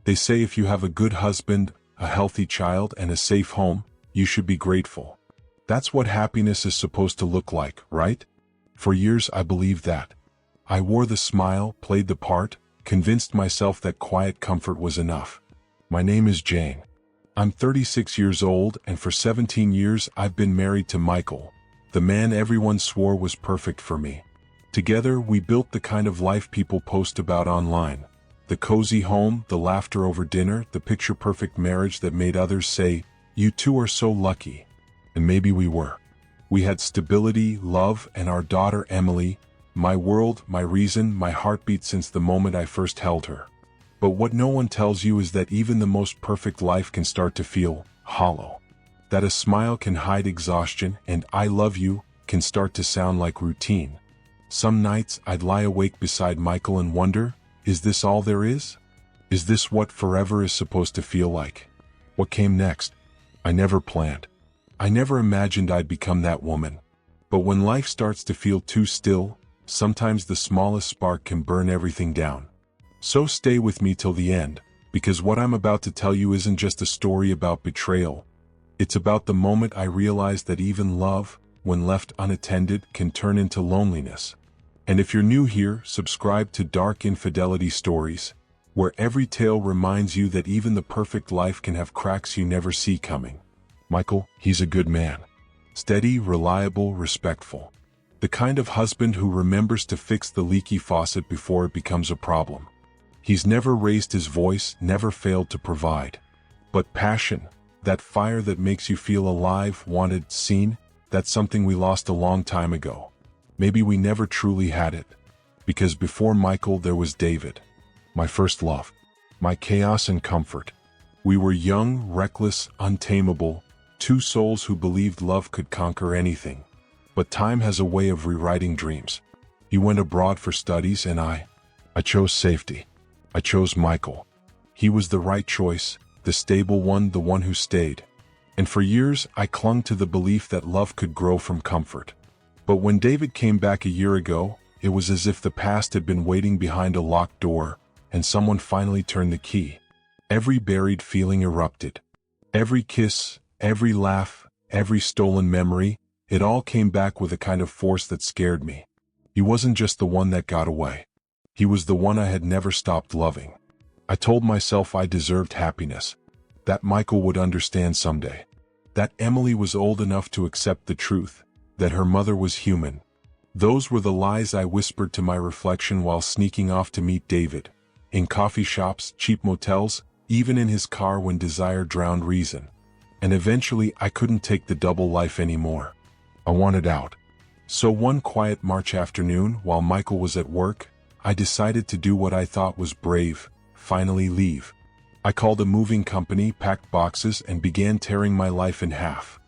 They say if you have a good husband, a healthy child, and a safe home, you should be grateful. That's what happiness is supposed to look like, right? For years I believed that. I wore the smile, played the part, convinced myself that quiet comfort was enough. My name is Jane. I'm 36 years old, and for 17 years I've been married to Michael, the man everyone swore was perfect for me. Together we built the kind of life people post about online. The cozy home, the laughter over dinner, the picture-perfect marriage that made others say, "You two are so lucky." And maybe we were. We had stability, love, and our daughter Emily, my world, my reason, my heartbeat since the moment I first held her. But what no one tells you is that even the most perfect life can start to feel hollow. That a smile can hide exhaustion, and "I love you" can start to sound like routine. Some nights I'd lie awake beside Michael and wonder, is this all there is? Is this what forever is supposed to feel like? What came next? I never planned. I never imagined I'd become that woman. But when life starts to feel too still, sometimes the smallest spark can burn everything down. So stay with me till the end, because what I'm about to tell you isn't just a story about betrayal. It's about the moment I realized that even love, when left unattended, can turn into loneliness. And if you're new here, subscribe to Dark Infidelity Stories, where every tale reminds you that even the perfect life can have cracks you never see coming. Michael, he's a good man. Steady, reliable, respectful. The kind of husband who remembers to fix the leaky faucet before it becomes a problem. He's never raised his voice, never failed to provide. But passion, that fire that makes you feel alive, wanted, seen, that's something we lost a long time ago. Maybe we never truly had it. Because before Michael there was David. My first love. My chaos and comfort. We were young, reckless, untamable, two souls who believed love could conquer anything. But time has a way of rewriting dreams. He went abroad for studies and I chose safety. I chose Michael. He was the right choice, the stable one, the one who stayed. And for years I clung to the belief that love could grow from comfort. But when David came back a year ago, it was as if the past had been waiting behind a locked door, and someone finally turned the key. Every buried feeling erupted. Every kiss, every laugh, every stolen memory, it all came back with a kind of force that scared me. He wasn't just the one that got away. He was the one I had never stopped loving. I told myself I deserved happiness, that Michael would understand someday, that Emily was old enough to accept the truth, that her mother was human. Those were the lies I whispered to my reflection while sneaking off to meet David. In coffee shops, cheap motels, even in his car when desire drowned reason. And eventually I couldn't take the double life anymore. I wanted out. So one quiet March afternoon, while Michael was at work, I decided to do what I thought was brave, finally leave. I called a moving company, packed boxes, and began tearing my life in half.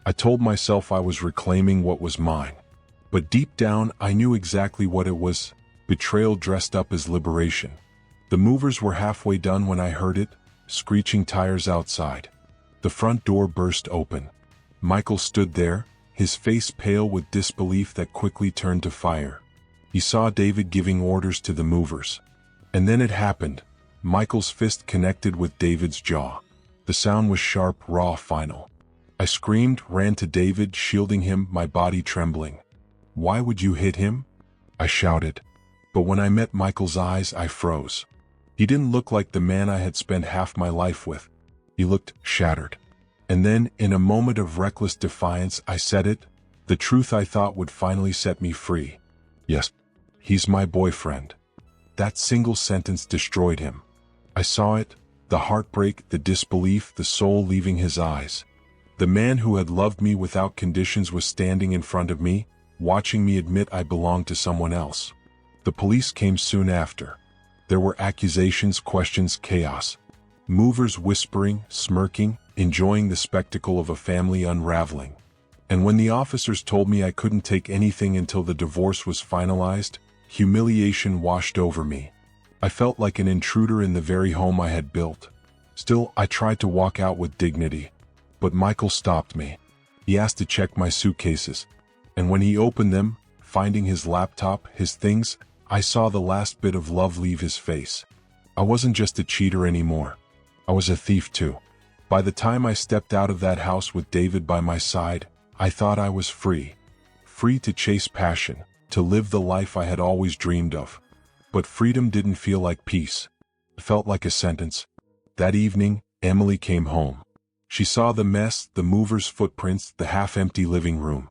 I told myself I was reclaiming what was mine. But deep down, I knew exactly what it was, betrayal dressed up as liberation. The movers were halfway done when I heard it, screeching tires outside. The front door burst open. Michael stood there, his face pale with disbelief that quickly turned to fire. He saw David giving orders to the movers. And then it happened. Michael's fist connected with David's jaw. The sound was sharp, raw, final. I screamed, ran to David, shielding him, my body trembling. "Why would you hit him?" I shouted. But when I met Michael's eyes, I froze. He didn't look like the man I had spent half my life with. He looked shattered. And then, in a moment of reckless defiance, I said it, the truth I thought would finally set me free. "Yes, he's my boyfriend." That single sentence destroyed him. I saw it, the heartbreak, the disbelief, the soul leaving his eyes. The man who had loved me without conditions was standing in front of me, watching me admit I belonged to someone else. The police came soon after. There were accusations, questions, chaos. Movers whispering, smirking, enjoying the spectacle of a family unraveling. And when the officers told me I couldn't take anything until the divorce was finalized, humiliation washed over me. I felt like an intruder in the very home I had built. Still, I tried to walk out with dignity. But Michael stopped me. He asked to check my suitcases. And when he opened them, finding his laptop, his things, I saw the last bit of love leave his face. I wasn't just a cheater anymore. I was a thief too. By the time I stepped out of that house with David by my side, I thought I was free. Free to chase passion, to live the life I had always dreamed of. But freedom didn't feel like peace. It felt like a sentence. That evening, Emily came home. She saw the mess, the movers' footprints, the half-empty living room.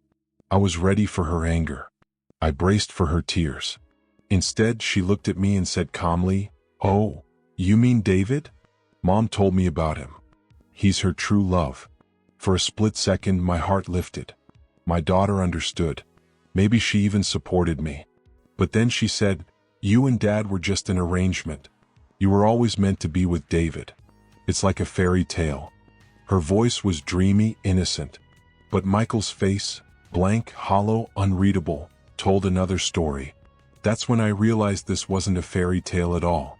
I was ready for her anger. I braced for her tears. Instead, she looked at me and said calmly, "Oh, you mean David? Mom told me about him. He's her true love." For a split second, my heart lifted. My daughter understood. Maybe she even supported me. But then she said, "You and Dad were just an arrangement. You were always meant to be with David. It's like a fairy tale." Her voice was dreamy, innocent. But Michael's face, blank, hollow, unreadable, told another story. That's when I realized this wasn't a fairy tale at all.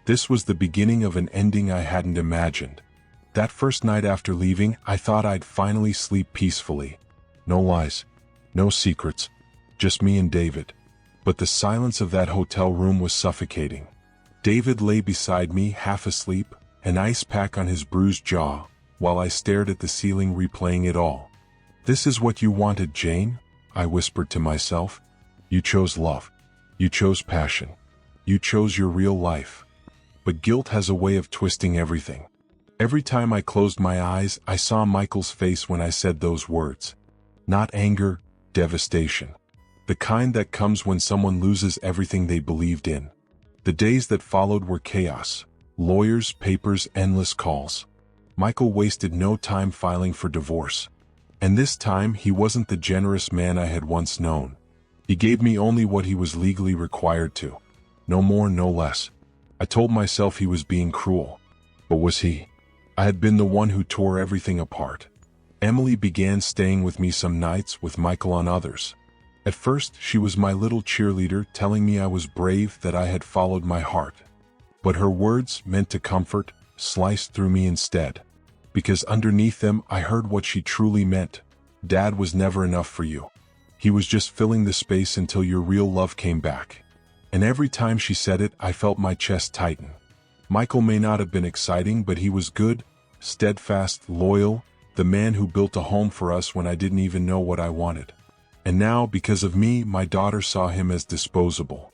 This was the beginning of an ending I hadn't imagined. That first night after leaving, I thought I'd finally sleep peacefully. No lies, no secrets, just me and David. But the silence of that hotel room was suffocating. David lay beside me, half asleep, an ice pack on his bruised jaw, while I stared at the ceiling, replaying it all. "This is what you wanted, Jane," I whispered to myself. "You chose love. You chose passion. You chose your real life." But guilt has a way of twisting everything. Every time I closed my eyes, I saw Michael's face when I said those words. Not anger, devastation. The kind that comes when someone loses everything they believed in. The days that followed were chaos. Lawyers, papers, endless calls. Michael wasted no time filing for divorce. And this time, he wasn't the generous man I had once known. He gave me only what he was legally required to. No more, no less. I told myself he was being cruel. But was he? I had been the one who tore everything apart. Emily began staying with me some nights, with Michael on others. At first, she was my little cheerleader, telling me I was brave, that I had followed my heart. But her words, meant to comfort, sliced through me instead. Because underneath them, I heard what she truly meant. Dad was never enough for you. He was just filling the space until your real love came back. And every time she said it, I felt my chest tighten. Michael may not have been exciting, but he was good, steadfast, loyal, the man who built a home for us when I didn't even know what I wanted. And now, because of me, my daughter saw him as disposable.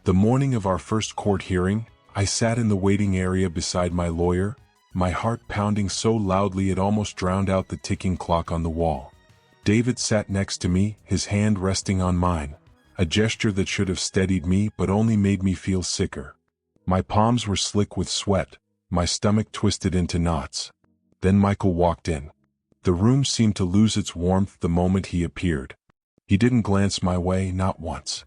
The morning of our first court hearing, I sat in the waiting area beside my lawyer, my heart pounding so loudly it almost drowned out the ticking clock on the wall. David sat next to me, his hand resting on mine, a gesture that should have steadied me but only made me feel sicker. My palms were slick with sweat, my stomach twisted into knots. Then Michael walked in. The room seemed to lose its warmth the moment he appeared. He didn't glance my way, not once.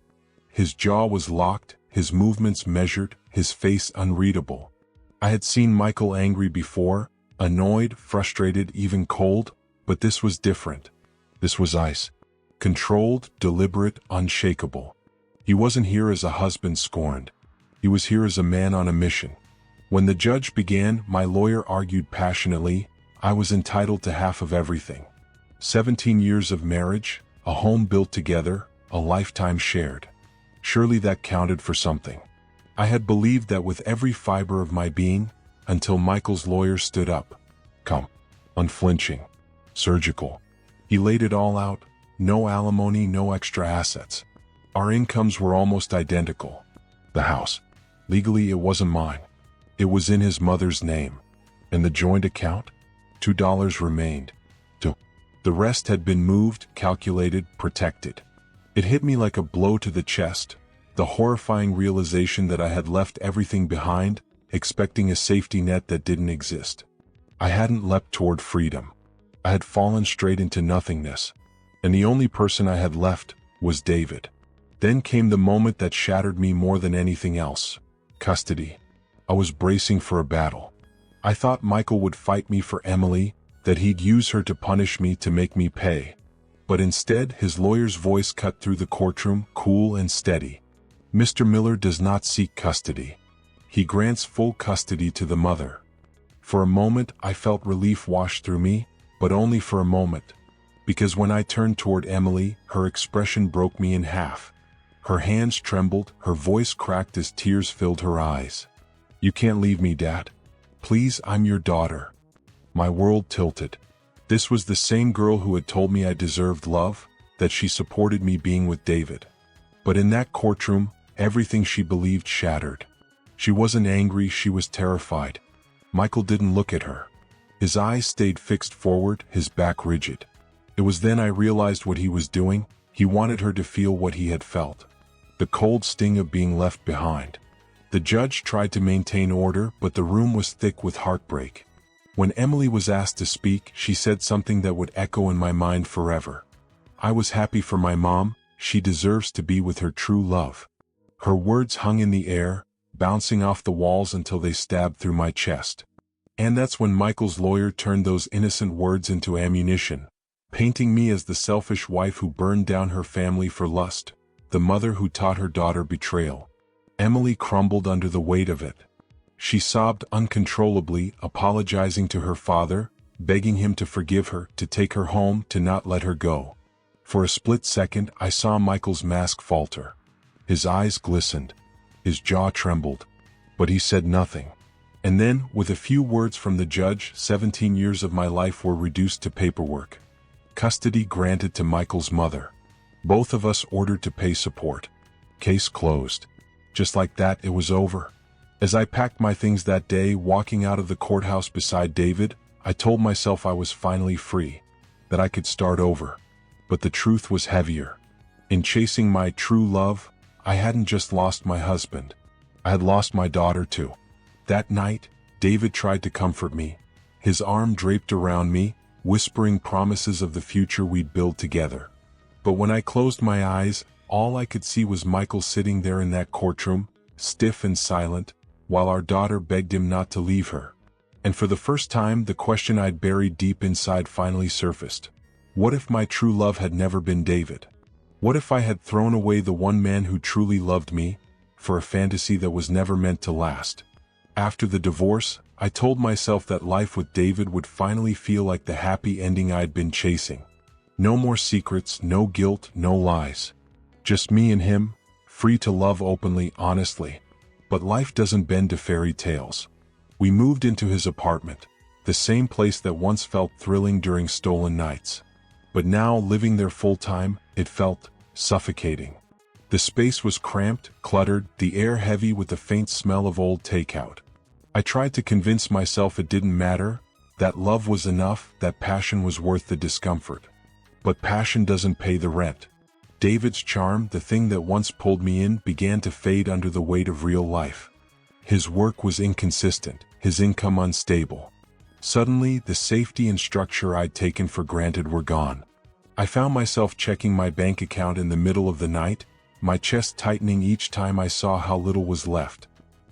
His jaw was locked, his movements measured, his face unreadable. I had seen Michael angry before, annoyed, frustrated, even cold, but this was different. This was ice. Controlled, deliberate, unshakable. He wasn't here as a husband scorned. He was here as a man on a mission. When the judge began, my lawyer argued passionately, I was entitled to half of everything. 17 years of marriage, a home built together, a lifetime shared. Surely that counted for something. I had believed that with every fiber of my being, until Michael's lawyer stood up. Calm, unflinching, surgical. He laid it all out, no alimony, no extra assets. Our incomes were almost identical. The house. Legally, it wasn't mine. It was in his mother's name. And the joint account? $2 remained. The rest had been moved, calculated, protected. It hit me like a blow to the chest, the horrifying realization that I had left everything behind, expecting a safety net that didn't exist. I hadn't leapt toward freedom. I had fallen straight into nothingness. And the only person I had left was David. Then came the moment that shattered me more than anything else. Custody. I was bracing for a battle. I thought Michael would fight me for Emily, that he'd use her to punish me, to make me pay. But instead, his lawyer's voice cut through the courtroom, cool and steady. Mr. Miller does not seek custody. He grants full custody to the mother. For a moment, I felt relief wash through me, but only for a moment. Because when I turned toward Emily, her expression broke me in half. Her hands trembled, her voice cracked as tears filled her eyes. You can't leave me, Dad. Please, I'm your daughter. My world tilted. This was the same girl who had told me I deserved love, that she supported me being with David. But in that courtroom, everything she believed shattered. She wasn't angry, she was terrified. Michael didn't look at her. His eyes stayed fixed forward, his back rigid. It was then I realized what he was doing. He wanted her to feel what he had felt. The cold sting of being left behind. The judge tried to maintain order, but the room was thick with heartbreak. When Emily was asked to speak, she said something that would echo in my mind forever. I was happy for my mom. She deserves to be with her true love. Her words hung in the air, bouncing off the walls until they stabbed through my chest. And that's when Michael's lawyer turned those innocent words into ammunition, painting me as the selfish wife who burned down her family for lust, the mother who taught her daughter betrayal. Emily crumbled under the weight of it. She sobbed uncontrollably, apologizing to her father, begging him to forgive her, to take her home, to not let her go. For a split second, I saw Michael's mask falter. His eyes glistened. His jaw trembled. But he said nothing. And then, with a few words from the judge, 17 years of my life were reduced to paperwork. Custody granted to Michael's mother. Both of us ordered to pay support. Case closed. Just like that, it was over. As I packed my things that day, walking out of the courthouse beside David, I told myself I was finally free, that I could start over. But the truth was heavier. In chasing my true love, I hadn't just lost my husband. I had lost my daughter too. That night, David tried to comfort me, his arm draped around me, whispering promises of the future we'd build together. But when I closed my eyes, all I could see was Michael sitting there in that courtroom, stiff and silent, while our daughter begged him not to leave her. And for the first time, the question I'd buried deep inside finally surfaced. What if my true love had never been David? What if I had thrown away the one man who truly loved me, for a fantasy that was never meant to last? After the divorce, I told myself that life with David would finally feel like the happy ending I'd been chasing. No more secrets, no guilt, no lies. Just me and him, free to love openly, honestly. But life doesn't bend to fairy tales. We moved into his apartment, the same place that once felt thrilling during stolen nights. But now, living there full-time, it felt suffocating. The space was cramped, cluttered, the air heavy with the faint smell of old takeout. I tried to convince myself it didn't matter, that love was enough, that passion was worth the discomfort. But passion doesn't pay the rent. David's charm, the thing that once pulled me in, began to fade under the weight of real life. His work was inconsistent, his income unstable. Suddenly, the safety and structure I'd taken for granted were gone. I found myself checking my bank account in the middle of the night, my chest tightening each time I saw how little was left.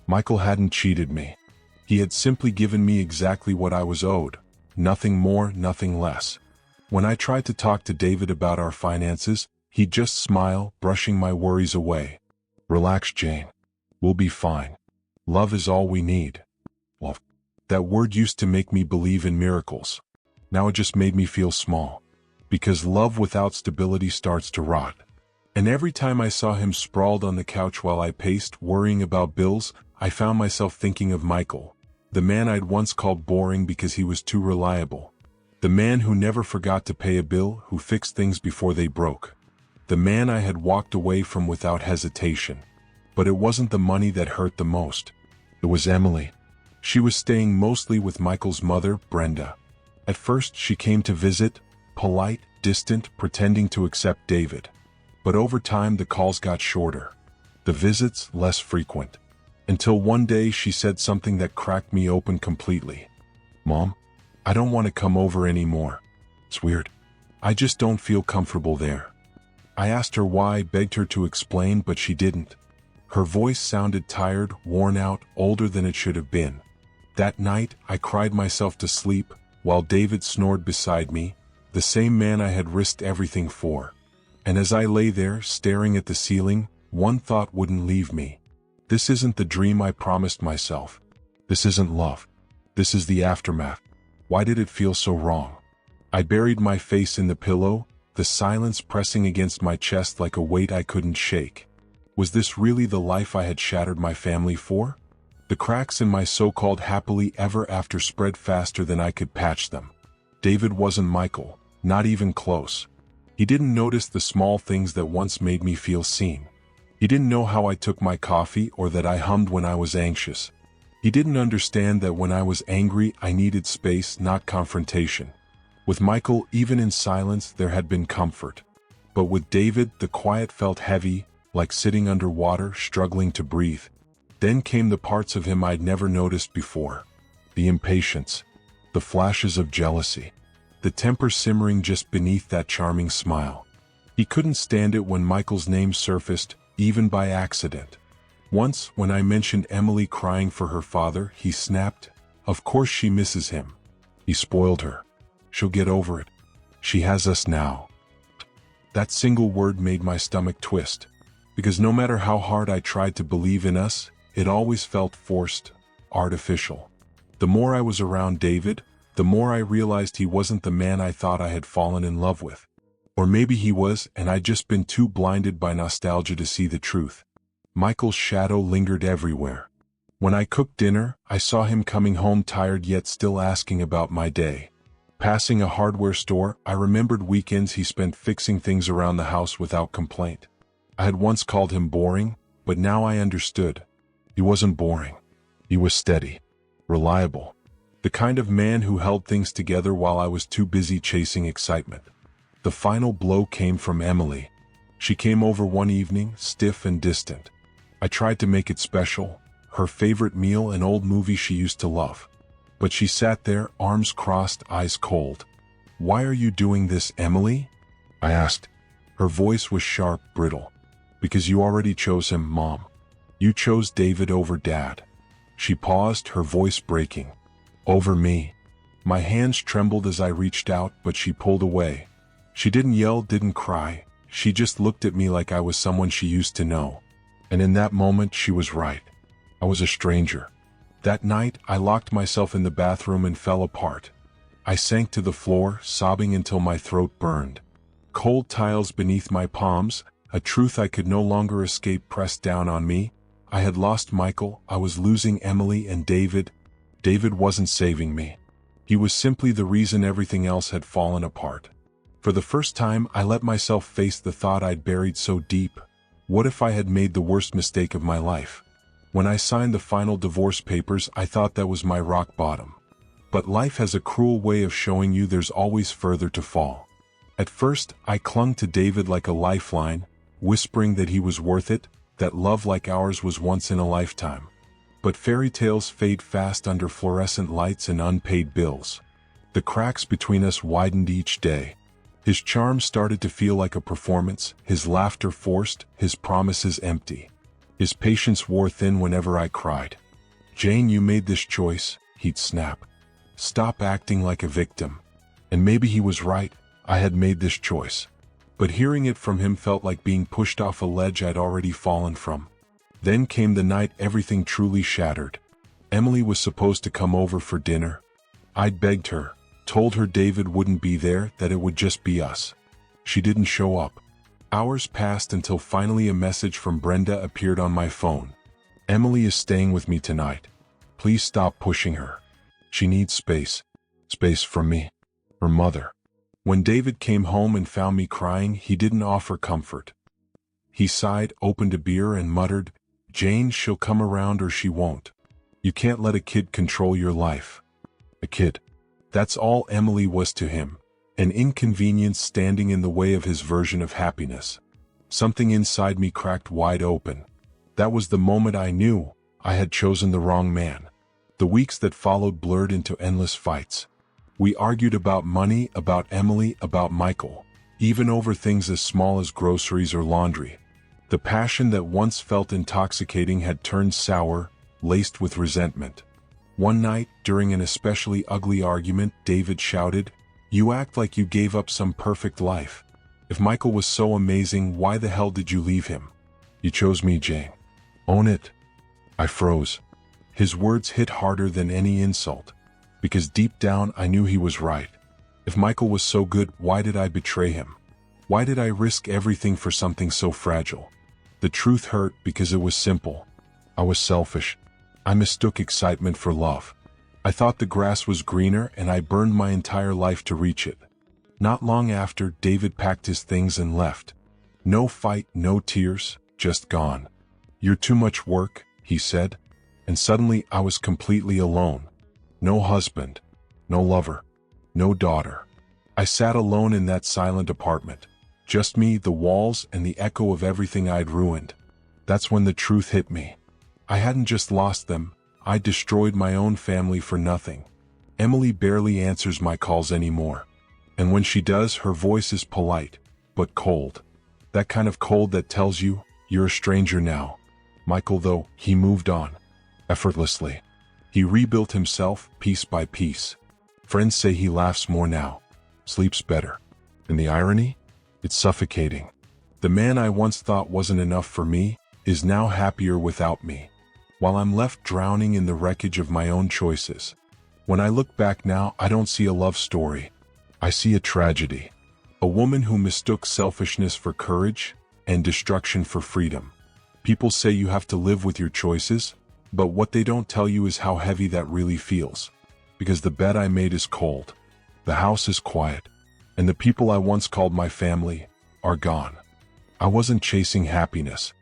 Michael hadn't cheated me. He had simply given me exactly what I was owed. Nothing more, nothing less. When I tried to talk to David about our finances, he'd just smile, brushing my worries away. Relax, Jane. We'll be fine. Love is all we need. Love. That word used to make me believe in miracles. Now it just made me feel small. Because love without stability starts to rot. And every time I saw him sprawled on the couch while I paced, worrying about bills, I found myself thinking of Michael, the man I'd once called boring because he was too reliable. The man who never forgot to pay a bill, who fixed things before they broke. The man I had walked away from without hesitation. But it wasn't the money that hurt the most. It was Emily. She was staying mostly with Michael's mother, Brenda. At first she came to visit, polite, distant, pretending to accept David. But over time the calls got shorter. The visits less frequent. Until one day she said something that cracked me open completely. Mom, I don't want to come over anymore. It's weird. I just don't feel comfortable there. I asked her why, begged her to explain, but she didn't. Her voice sounded tired, worn out, older than it should have been. That night, I cried myself to sleep, while David snored beside me, the same man I had risked everything for. And as I lay there, staring at the ceiling, one thought wouldn't leave me. This isn't the dream I promised myself. This isn't love. This is the aftermath. Why did it feel so wrong? I buried my face in the pillow, the silence pressing against my chest like a weight I couldn't shake. Was this really the life I had shattered my family for? The cracks in my so-called happily ever after spread faster than I could patch them. David wasn't Michael, not even close. He didn't notice the small things that once made me feel seen. He didn't know how I took my coffee or that I hummed when I was anxious. He didn't understand that when I was angry I needed space, not confrontation. With Michael, even in silence, there had been comfort. But with David, the quiet felt heavy, like sitting under water, struggling to breathe. Then came the parts of him I'd never noticed before. The impatience, the flashes of jealousy, the temper simmering just beneath that charming smile. He couldn't stand it when Michael's name surfaced, even by accident. Once, when I mentioned Emily crying for her father, he snapped, "Of course she misses him. He spoiled her. She'll get over it. She has us now." That single word made my stomach twist, because no matter how hard I tried to believe in us, it always felt forced, artificial. The more I was around David, the more I realized he wasn't the man I thought I had fallen in love with. Or maybe he was, and I'd just been too blinded by nostalgia to see the truth. Michael's shadow lingered everywhere. When I cooked dinner, I saw him coming home tired yet still asking about my day. Passing a hardware store, I remembered weekends he spent fixing things around the house without complaint. I had once called him boring, but now I understood. He wasn't boring. He was steady, reliable. The kind of man who held things together while I was too busy chasing excitement. The final blow came from Emily. She came over one evening, stiff and distant. I tried to make it special, her favorite meal, an old movie she used to love. But she sat there, arms crossed, eyes cold. "Why are you doing this, Emily?" I asked. Her voice was sharp, brittle. "Because you already chose him, Mom. You chose David over Dad." She paused, her voice breaking. "Over me." My hands trembled as I reached out, but she pulled away. She didn't yell, didn't cry. She just looked at me like I was someone she used to know. And in that moment, she was right. I was a stranger. That night, I locked myself in the bathroom and fell apart. I sank to the floor, sobbing until my throat burned. Cold tiles beneath my palms, a truth I could no longer escape pressed down on me. I had lost Michael, I was losing Emily and David. David wasn't saving me. He was simply the reason everything else had fallen apart. For the first time, I let myself face the thought I'd buried so deep. What if I had made the worst mistake of my life? When I signed the final divorce papers, I thought that was my rock bottom. But life has a cruel way of showing you there's always further to fall. At first, I clung to David like a lifeline, whispering that he was worth it, that love like ours was once in a lifetime. But fairy tales fade fast under fluorescent lights and unpaid bills. The cracks between us widened each day. His charm started to feel like a performance, his laughter forced, his promises empty. His patience wore thin whenever I cried. "Jane, you made this choice," he'd snap. "Stop acting like a victim." And maybe he was right, I had made this choice. But hearing it from him felt like being pushed off a ledge I'd already fallen from. Then came the night everything truly shattered. Emily was supposed to come over for dinner. I'd begged her, told her David wouldn't be there, that it would just be us. She didn't show up. Hours passed until finally a message from Brenda appeared on my phone. "Emily is staying with me tonight. Please stop pushing her. She needs space. Space from me, her mother." When David came home and found me crying, he didn't offer comfort. He sighed, opened a beer, and muttered, "Jane, she'll come around or she won't. You can't let a kid control your life." A kid. That's all Emily was to him. An inconvenience standing in the way of his version of happiness. Something inside me cracked wide open. That was the moment I knew I had chosen the wrong man. The weeks that followed blurred into endless fights. We argued about money, about Emily, about Michael, even over things as small as groceries or laundry. The passion that once felt intoxicating had turned sour, laced with resentment. One night, during an especially ugly argument, David shouted, "You act like you gave up some perfect life. If Michael was so amazing, why the hell did you leave him? You chose me, Jane. Own it." I froze. His words hit harder than any insult, because deep down I knew he was right. If Michael was so good, why did I betray him? Why did I risk everything for something so fragile? The truth hurt because it was simple. I was selfish. I mistook excitement for love. I thought the grass was greener and I burned my entire life to reach it. Not long after, David packed his things and left. No fight, no tears, just gone. "You're too much work," he said, and suddenly I was completely alone. No husband, no lover, no daughter. I sat alone in that silent apartment. Just me, the walls, and the echo of everything I'd ruined. That's when the truth hit me. I hadn't just lost them, I destroyed my own family for nothing. Emily barely answers my calls anymore. And when she does, her voice is polite, but cold. That kind of cold that tells you, you're a stranger now. Michael, though, he moved on. Effortlessly. He rebuilt himself, piece by piece. Friends say he laughs more now. Sleeps better. And the irony? It's suffocating. The man I once thought wasn't enough for me is now happier without me, while I'm left drowning in the wreckage of my own choices. When I look back now, I don't see a love story. I see a tragedy. A woman who mistook selfishness for courage and destruction for freedom. People say you have to live with your choices, but what they don't tell you is how heavy that really feels. Because the bed I made is cold, the house is quiet, and the people I once called my family are gone. I wasn't chasing happiness.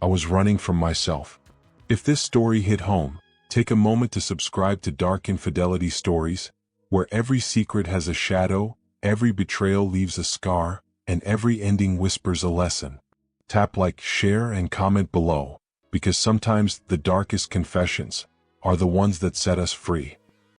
I was running from myself. If this story hit home, take a moment to subscribe to Dark Infidelity Stories, where every secret has a shadow, every betrayal leaves a scar, and every ending whispers a lesson. Tap like, share, and comment below, because sometimes the darkest confessions are the ones that set us free.